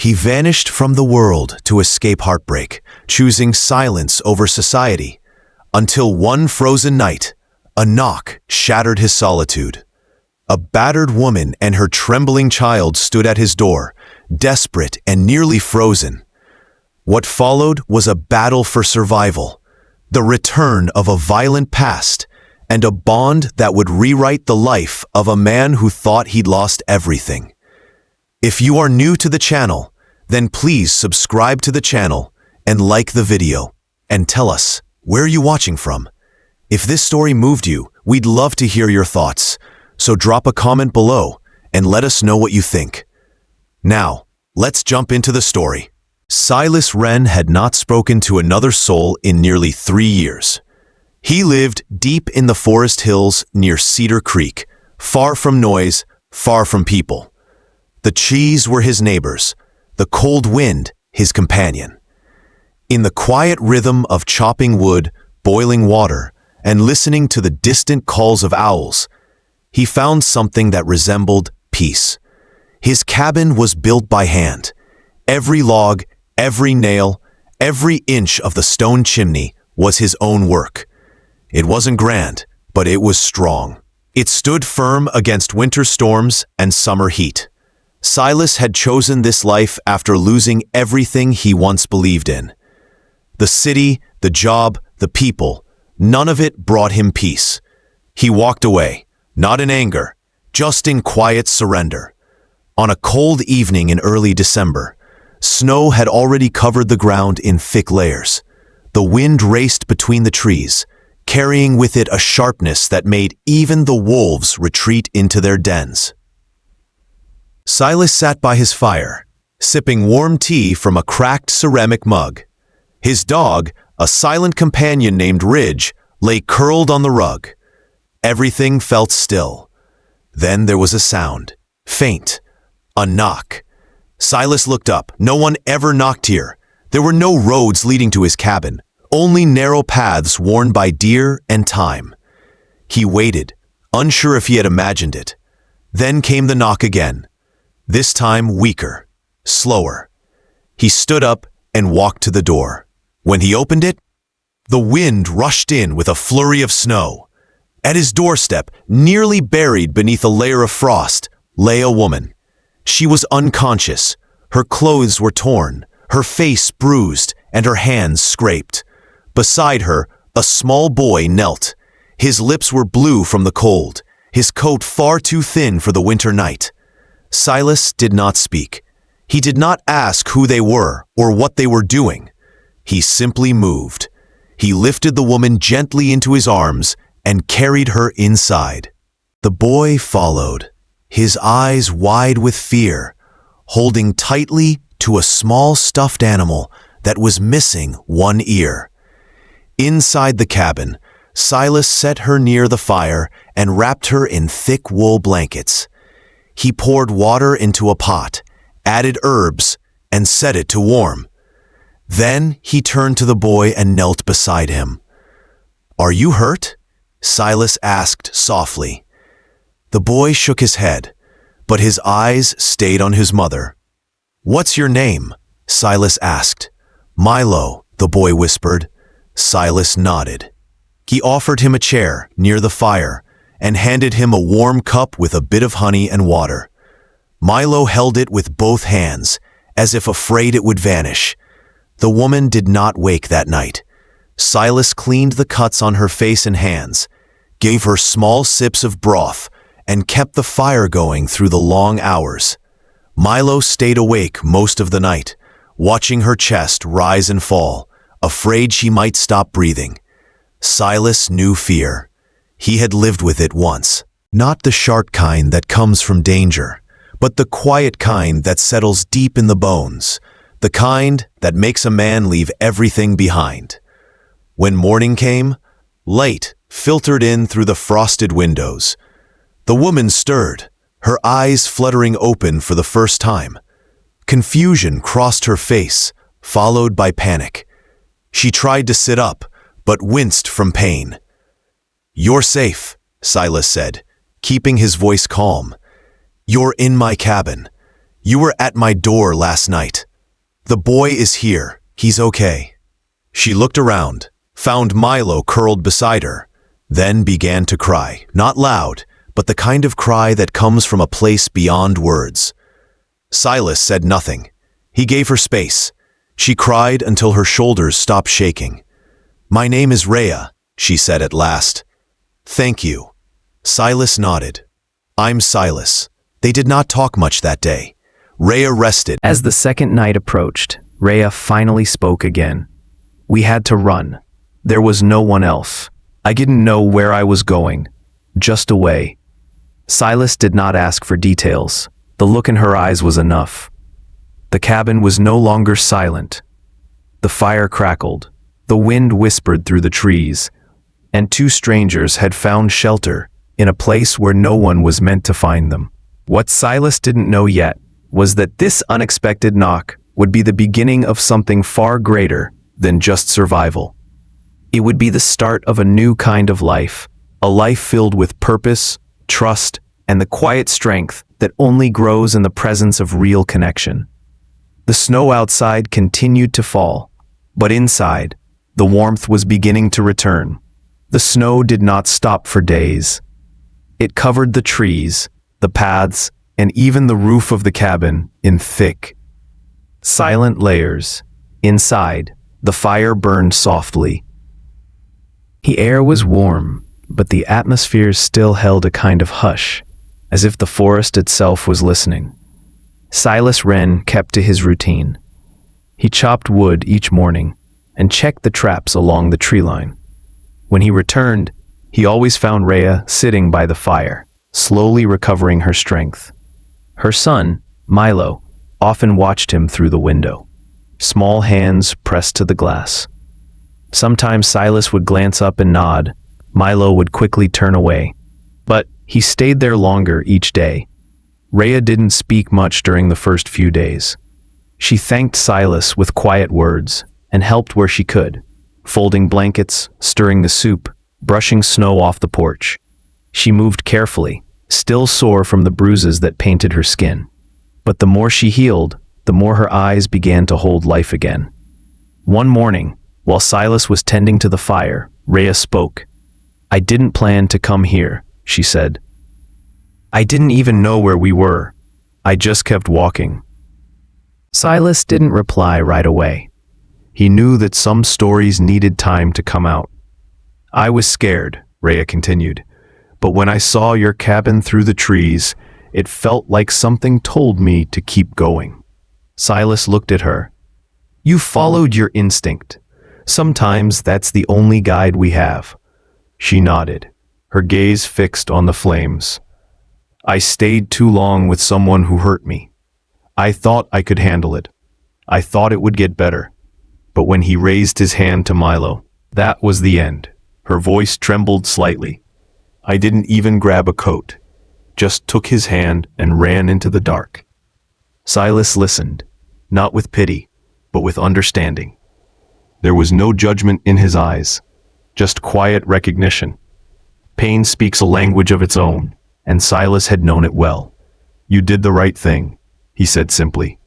He vanished from the world to escape heartbreak, choosing silence over society, until one frozen night, a knock shattered his solitude. A battered woman and her trembling child stood at his door, desperate and nearly frozen. What followed was a battle for survival, the return of a violent past, and a bond that would rewrite the life of a man who thought he'd lost everything. If you are new to the channel, then please subscribe to the channel and like the video, and tell us, where are you watching from? If this story moved you, we'd love to hear your thoughts, so drop a comment below and let us know what you think. Now, let's jump into the story. Silas Wren had not spoken to another soul in nearly 3 years. He lived deep in the forest hills near Cedar Creek, far from noise, far from people. The trees were his neighbors, the cold wind his companion. In the quiet rhythm of chopping wood, boiling water, and listening to the distant calls of owls, he found something that resembled peace. His cabin was built by hand. Every log, every nail, every inch of the stone chimney was his own work. It wasn't grand, but it was strong. It stood firm against winter storms and summer heat. Silas had chosen this life after losing everything he once believed in. The city, the job, the people, none of it brought him peace. He walked away, not in anger, just in quiet surrender. On a cold evening in early December, snow had already covered the ground in thick layers. The wind raced between the trees, carrying with it a sharpness that made even the wolves retreat into their dens. Silas sat by his fire, sipping warm tea from a cracked ceramic mug. His dog, a silent companion named Ridge, lay curled on the rug. Everything felt still. Then there was a sound, faint, a knock. Silas looked up. No one ever knocked here. There were no roads leading to his cabin, only narrow paths worn by deer and time. He waited, unsure if he had imagined it. Then came the knock again, this time weaker, slower. He stood up and walked to the door. When he opened it, the wind rushed in with a flurry of snow. At his doorstep, nearly buried beneath a layer of frost, lay a woman. She was unconscious. Her clothes were torn, her face bruised, and her hands scraped. Beside her, a small boy knelt. His lips were blue from the cold, his coat far too thin for the winter night. Silas did not speak. He did not ask who they were or what they were doing. He simply moved. He lifted the woman gently into his arms and carried her inside. The boy followed, his eyes wide with fear, holding tightly to a small stuffed animal that was missing one ear. Inside the cabin, Silas set her near the fire and wrapped her in thick wool blankets. He poured water into a pot, added herbs, and set it to warm. Then he turned to the boy and knelt beside him. "Are you hurt?" Silas asked softly. The boy shook his head, but his eyes stayed on his mother. "What's your name?" Silas asked. "Milo," the boy whispered. Silas nodded. He offered him a chair near the fire and handed him a warm cup with a bit of honey and water. Milo held it with both hands, as if afraid it would vanish. The woman did not wake that night. Silas cleaned the cuts on her face and hands, gave her small sips of broth, and kept the fire going through the long hours. Milo stayed awake most of the night, watching her chest rise and fall, afraid she might stop breathing. Silas knew fear. He had lived with it once. Not the sharp kind that comes from danger, but the quiet kind that settles deep in the bones, the kind that makes a man leave everything behind. When morning came, light filtered in through the frosted windows. The woman stirred, her eyes fluttering open for the first time. Confusion crossed her face, followed by panic. She tried to sit up, but winced from pain. "You're safe," Silas said, keeping his voice calm. "You're in my cabin. You were at my door last night. The boy is here. He's okay." She looked around, found Milo curled beside her, then began to cry, not loud, but the kind of cry that comes from a place beyond words. Silas said nothing. He gave her space. She cried until her shoulders stopped shaking. "My name is Rhea," she said at last. "Thank you." Silas nodded. "I'm Silas." They did not talk much that day. Rhea rested. As the second night approached, Rhea finally spoke again. "We had to run. There was no one else. I didn't know where I was going. Just away." Silas did not ask for details. The look in her eyes was enough. The cabin was no longer silent. The fire crackled. The wind whispered through the trees. And two strangers had found shelter in a place where no one was meant to find them. What Silas didn't know yet was that this unexpected knock would be the beginning of something far greater than just survival. It would be the start of a new kind of life, a life filled with purpose, trust, and the quiet strength that only grows in the presence of real connection. The snow outside continued to fall, but inside, the warmth was beginning to return. The snow did not stop for days. It covered the trees, the paths, and even the roof of the cabin in thick, silent layers. Inside, the fire burned softly. The air was warm, but the atmosphere still held a kind of hush, as if the forest itself was listening. Silas Wren kept to his routine. He chopped wood each morning and checked the traps along the tree line. When he returned, he always found Rhea sitting by the fire, slowly recovering her strength. Her son, Milo, often watched him through the window, small hands pressed to the glass. Sometimes Silas would glance up and nod. Milo would quickly turn away, but he stayed there longer each day. Rhea didn't speak much during the first few days. She thanked Silas with quiet words and helped where she could, folding blankets, stirring the soup, brushing snow off the porch. She moved carefully, still sore from the bruises that painted her skin. But the more she healed, the more her eyes began to hold life again. One morning, while Silas was tending to the fire, Rhea spoke. "I didn't plan to come here," she said. "I didn't even know where we were. I just kept walking." Silas didn't reply right away. He knew that some stories needed time to come out. "I was scared," Rhea continued, "but when I saw your cabin through the trees, it felt like something told me to keep going." Silas looked at her. "You followed your instinct. Sometimes that's the only guide we have." She nodded, her gaze fixed on the flames. "I stayed too long with someone who hurt me. I thought I could handle it. I thought it would get better. But when he raised his hand to Milo, that was the end." Her voice trembled slightly. "I didn't even grab a coat, just took his hand and ran into the dark." Silas listened, not with pity, but with understanding. There was no judgment in his eyes, just quiet recognition. Pain speaks a language of its own, and Silas had known it well. "You did the right thing," he said simply.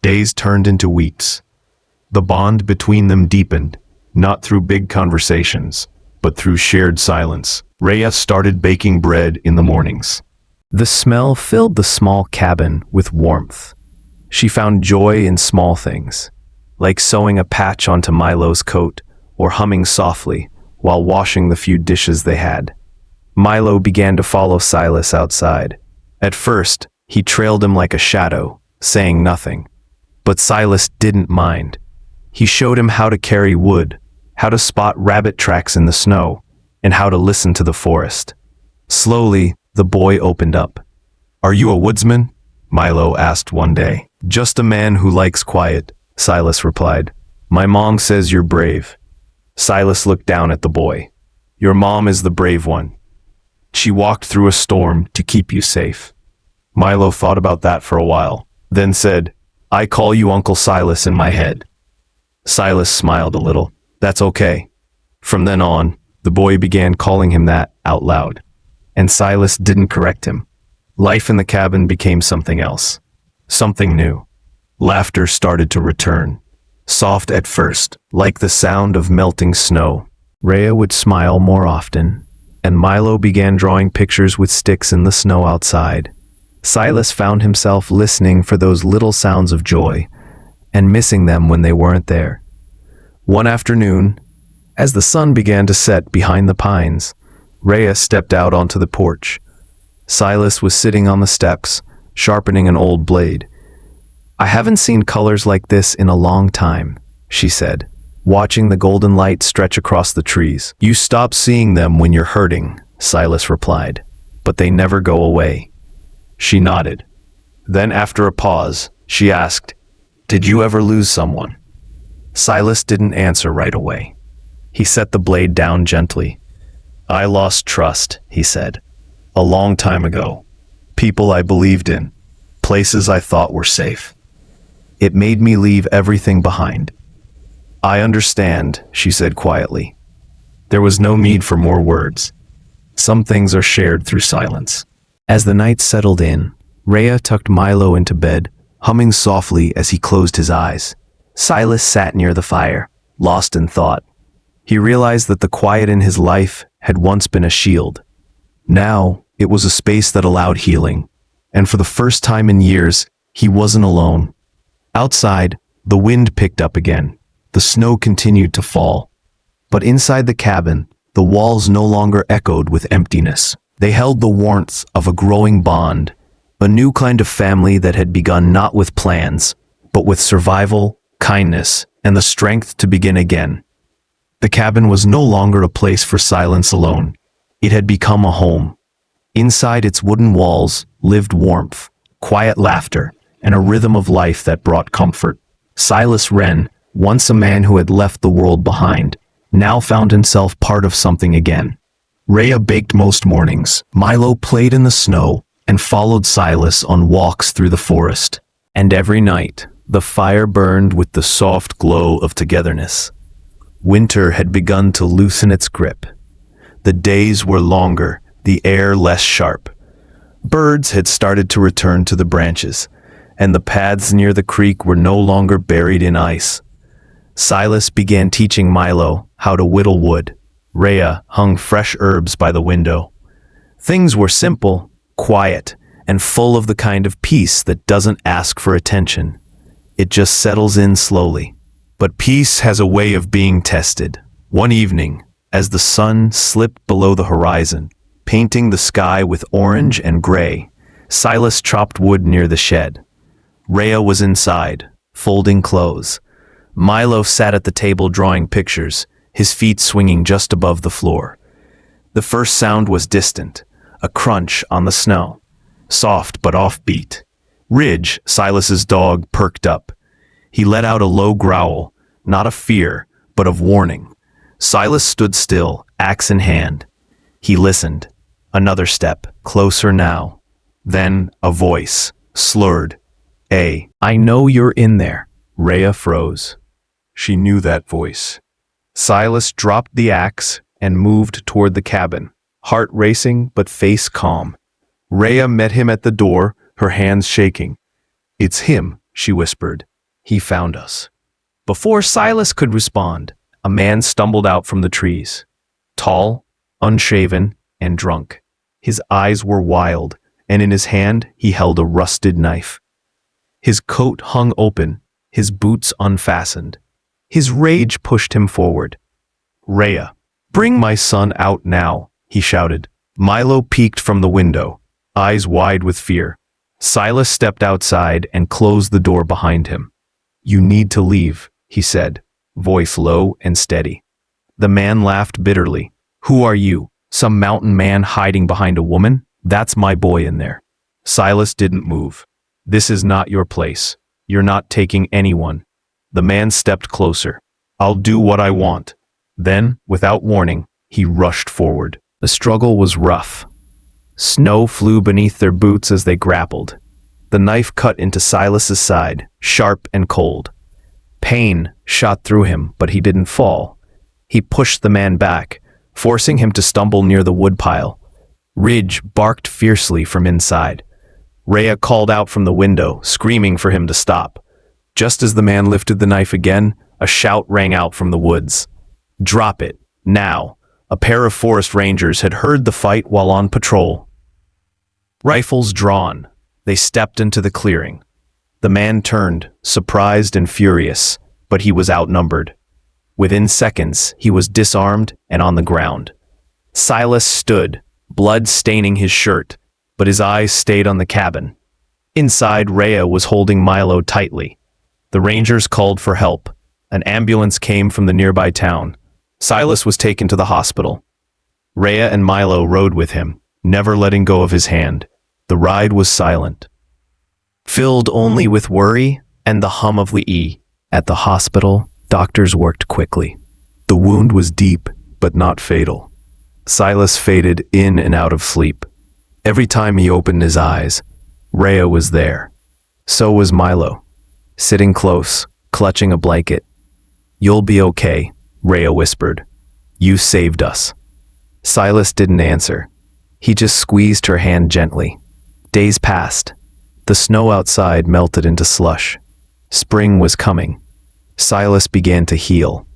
Days turned into weeks. The bond between them deepened, not through big conversations, but through shared silence. Rhea started baking bread in the mornings. The smell filled the small cabin with warmth. She found joy in small things, like sewing a patch onto Milo's coat or humming softly while washing the few dishes they had. Milo began to follow Silas outside. At first, he trailed him like a shadow, saying nothing. But Silas didn't mind. He showed him how to carry wood, how to spot rabbit tracks in the snow, and how to listen to the forest. Slowly, the boy opened up. "Are you a woodsman?" Milo asked one day. "Just a man who likes quiet," Silas replied. "My mom says you're brave." Silas looked down at the boy. "Your mom is the brave one. She walked through a storm to keep you safe." Milo thought about that for a while, then said, "I call you Uncle Silas in my head." Silas smiled a little. "That's okay." From then on, the boy began calling him that out loud. And Silas didn't correct him. Life in the cabin became something else. Something new. Laughter started to return. Soft at first, like the sound of melting snow. Rhea would smile more often, and Milo began drawing pictures with sticks in the snow outside. Silas found himself listening for those little sounds of joy, and missing them when they weren't there. One afternoon, as the sun began to set behind the pines, Rhea stepped out onto the porch. Silas was sitting on the steps, sharpening an old blade. "I haven't seen colors like this in a long time," she said, watching the golden light stretch across the trees. "You stop seeing them when you're hurting," Silas replied, "but they never go away." She nodded. Then, after a pause, she asked, "Did you ever lose someone?" Silas didn't answer right away. He set the blade down gently. "I lost trust," he said. "A long time ago. People I believed in. Places I thought were safe. It made me leave everything behind." "I understand," she said quietly. There was no need for more words. Some things are shared through silence. As the night settled in, Rhea tucked Milo into bed, humming softly as he closed his eyes. Silas sat near the fire, lost in thought. He realized that the quiet in his life had once been a shield. Now, it was a space that allowed healing, and for the first time in years, he wasn't alone. Outside, the wind picked up again. The snow continued to fall. But inside the cabin, the walls no longer echoed with emptiness. They held the warmth of a growing bond, a new kind of family that had begun not with plans, but with survival, kindness, and the strength to begin again. The cabin was no longer a place for silence alone. It had become a home. Inside its wooden walls lived warmth, quiet laughter, and a rhythm of life that brought comfort. Silas Wren, once a man who had left the world behind, now found himself part of something again. Rhea baked most mornings, Milo played in the snow, and followed Silas on walks through the forest. And every night, the fire burned with the soft glow of togetherness. Winter had begun to loosen its grip. The days were longer, the air less sharp. Birds had started to return to the branches, and the paths near the creek were no longer buried in ice. Silas began teaching Milo how to whittle wood. Rhea hung fresh herbs by the window. Things were simple, quiet, and full of the kind of peace that doesn't ask for attention. It just settles in slowly. But peace has a way of being tested. One evening, as the sun slipped below the horizon, painting the sky with orange and gray, Silas chopped wood near the shed. Rhea was inside, folding clothes. Milo sat at the table drawing pictures, his feet swinging just above the floor. The first sound was distant, a crunch on the snow, soft but offbeat. Ridge, Silas's dog, perked up. He let out a low growl, not of fear, but of warning. Silas stood still, axe in hand. He listened. Another step, closer now. Then a voice, slurred. I know you're in there." Rhea froze. She knew that voice. Silas dropped the axe and moved toward the cabin, heart racing but face calm. Rhea met him at the door, her hands shaking. "It's him," she whispered. "He found us." Before Silas could respond, a man stumbled out from the trees. Tall, unshaven, and drunk. His eyes were wild, and in his hand he held a rusted knife. His coat hung open, his boots unfastened. His rage pushed him forward. "Rhea, bring my son out now," he shouted. Milo peeked from the window, eyes wide with fear. Silas stepped outside and closed the door behind him. "You need to leave," he said, voice low and steady. The man laughed bitterly. "Who are you? Some mountain man hiding behind a woman? That's my boy in there." Silas didn't move. "This is not your place. You're not taking anyone." The man stepped closer. "I'll do what I want." Then, without warning, he rushed forward. The struggle was rough. Snow flew beneath their boots as they grappled. The knife cut into Silas's side, sharp and cold. Pain shot through him, but he didn't fall. He pushed the man back, forcing him to stumble near the woodpile. Ridge barked fiercely from inside. Rhea called out from the window, screaming for him to stop. Just as the man lifted the knife again, a shout rang out from the woods. "Drop it, now!" A pair of forest rangers had heard the fight while on patrol. Rifles drawn, they stepped into the clearing. The man turned, surprised and furious, but he was outnumbered. Within seconds, he was disarmed and on the ground. Silas stood, blood staining his shirt, but his eyes stayed on the cabin. Inside, Rhea was holding Milo tightly. The rangers called for help. An ambulance came from the nearby town. Silas was taken to the hospital. Rhea and Milo rode with him, never letting go of his hand. The ride was silent, filled only with worry and the hum of Lee. At the hospital, doctors worked quickly. The wound was deep, but not fatal. Silas faded in and out of sleep. Every time he opened his eyes, Rhea was there. So was Milo, sitting close, clutching a blanket. "You'll be okay," Rhea whispered. "You saved us." Silas didn't answer. He just squeezed her hand gently. Days passed. The snow outside melted into slush. Spring was coming. Silas began to heal.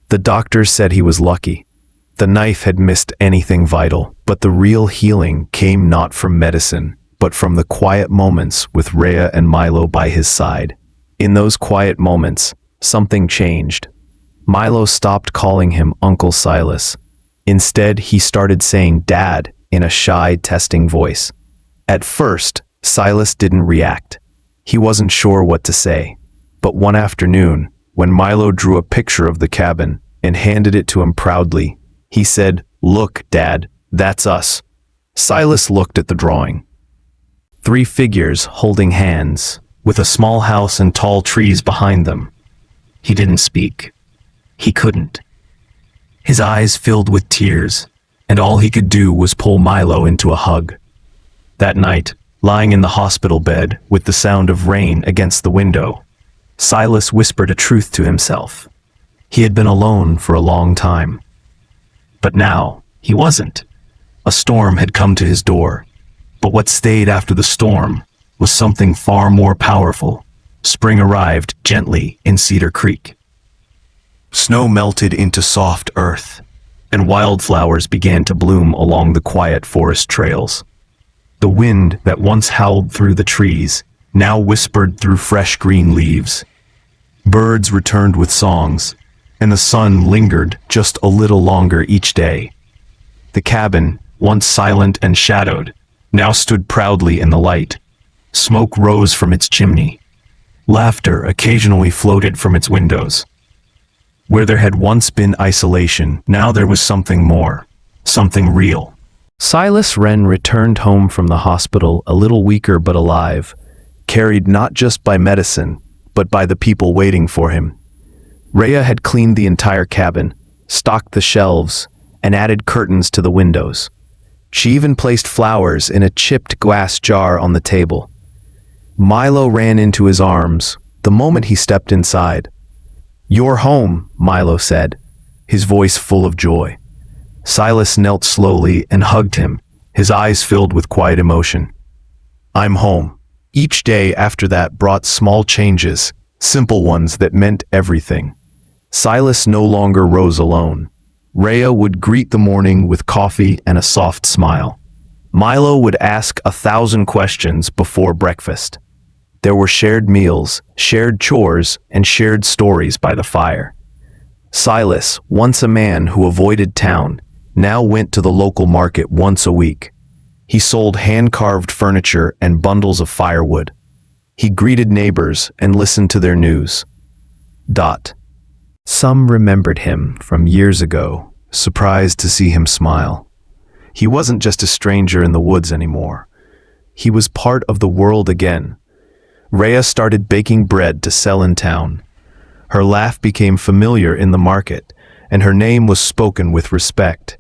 The doctors said he was lucky. The knife had missed anything vital, but the real healing came not from medicine, but from the quiet moments with Rhea and Milo by his side. In those quiet moments, something changed. Milo stopped calling him Uncle Silas. Instead, he started saying Dad in a shy, testing voice. At first, Silas didn't react. He wasn't sure what to say. But one afternoon, when Milo drew a picture of the cabin and handed it to him proudly, he said, "Look, Dad, that's us." Silas looked at the drawing. 3 figures holding hands, with a small house and tall trees behind them. He didn't speak. He couldn't. His eyes filled with tears, and all he could do was pull Milo into a hug. That night, lying in the hospital bed with the sound of rain against the window, Silas whispered a truth to himself. He had been alone for a long time. But now, he wasn't. A storm had come to his door. But what stayed after the storm was something far more powerful. Spring arrived gently in Cedar Creek. Snow melted into soft earth, and wildflowers began to bloom along the quiet forest trails. The wind that once howled through the trees now whispered through fresh green leaves. Birds returned with songs, and the sun lingered just a little longer each day. The cabin, once silent and shadowed, now stood proudly in the light. Smoke rose from its chimney. Laughter occasionally floated from its windows. Where there had once been isolation, now there was something more, something real. Silas Wren returned home from the hospital a little weaker but alive, carried not just by medicine, but by the people waiting for him. Rhea had cleaned the entire cabin, stocked the shelves, and added curtains to the windows. She even placed flowers in a chipped glass jar on the table. Milo ran into his arms the moment he stepped inside. "You're home," Milo said, his voice full of joy. Silas knelt slowly and hugged him, his eyes filled with quiet emotion. "I'm home." Each day after that brought small changes, simple ones that meant everything. Silas no longer rose alone. Rhea would greet the morning with coffee and a soft smile. Milo would ask 1,000 questions before breakfast. There were shared meals, shared chores, and shared stories by the fire. Silas, once a man who avoided town, now went to the local market once a week. He sold hand-carved furniture and bundles of firewood. He greeted neighbors and listened to their news. Some remembered him from years ago, surprised to see him smile. He wasn't just a stranger in the woods anymore. He was part of the world again. Rhea started baking bread to sell in town. Her laugh became familiar in the market, and her name was spoken with respect.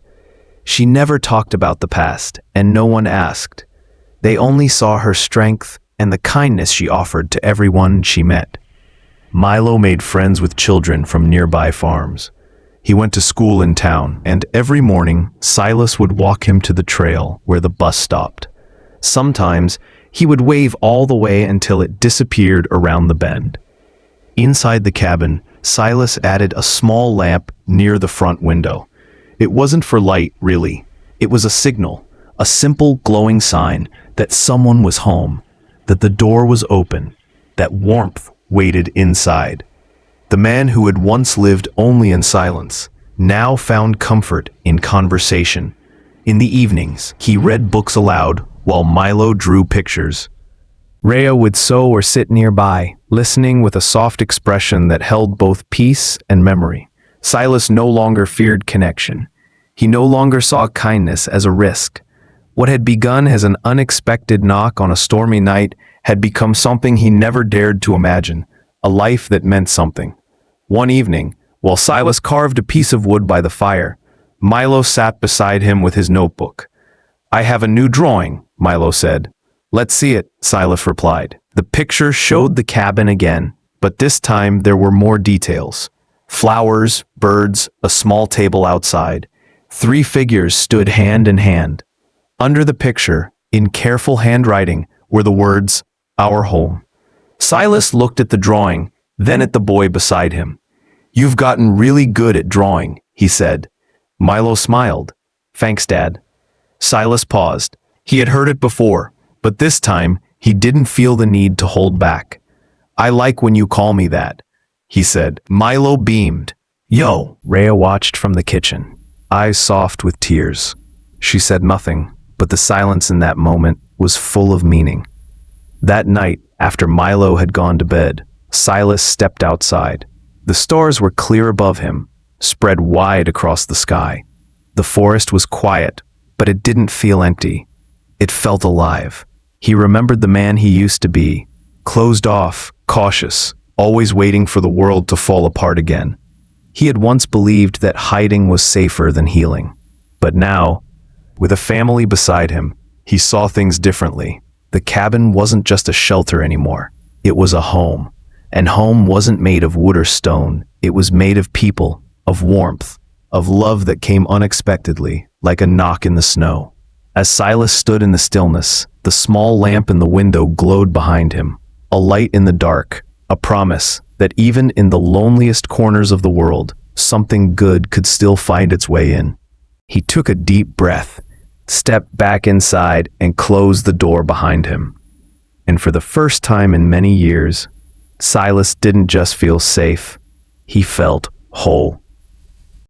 She never talked about the past, and no one asked. They only saw her strength and the kindness she offered to everyone she met. Milo made friends with children from nearby farms. He went to school in town, and every morning, Silas would walk him to the trail where the bus stopped. Sometimes, He would wave all the way until it disappeared around the bend. Inside the cabin, Silas added a small lamp near the front window. It wasn't for light, really. It was a signal, a simple glowing sign that someone was home, that the door was open, that warmth waited inside. The man who had once lived only in silence now found comfort in conversation. In the evenings, he read books aloud while Milo drew pictures. Rhea would sew or sit nearby, listening with a soft expression that held both peace and memory. Silas no longer feared connection. He no longer saw kindness as a risk. What had begun as an unexpected knock on a stormy night had become something he never dared to imagine, a life that meant something. One evening, while Silas carved a piece of wood by the fire, Milo sat beside him with his notebook. "I have a new drawing," Milo said. "Let's see it," Silas replied. The picture showed the cabin again, but this time there were more details. Flowers, birds, a small table outside. 3 figures stood hand in hand. Under the picture, in careful handwriting, were the words, "Our home." Silas looked at the drawing, then at the boy beside him. "You've gotten really good at drawing," he said. Milo smiled. "Thanks, Dad." Silas paused. He had heard it before, but this time he didn't feel the need to hold back. "I like when you call me that," he said. Milo beamed. "Yo." Rhea watched from the kitchen, eyes soft with tears. She said nothing, but the silence in that moment was full of meaning. That night, after Milo had gone to bed, Silas stepped outside. The stars were clear above him, spread wide across the sky. The forest was quiet, but it didn't feel empty. It felt alive. He remembered the man he used to be, closed off, cautious, always waiting for the world to fall apart again. He had once believed that hiding was safer than healing. But now, with a family beside him, he saw things differently. The cabin wasn't just a shelter anymore. It was a home. And home wasn't made of wood or stone. It was made of people, of warmth, of love that came unexpectedly, like a knock in the snow. As Silas stood in the stillness, the small lamp in the window glowed behind him, a light in the dark, a promise that even in the loneliest corners of the world, something good could still find its way in. He took a deep breath, stepped back inside, and closed the door behind him. And for the first time in many years, Silas didn't just feel safe, he felt whole.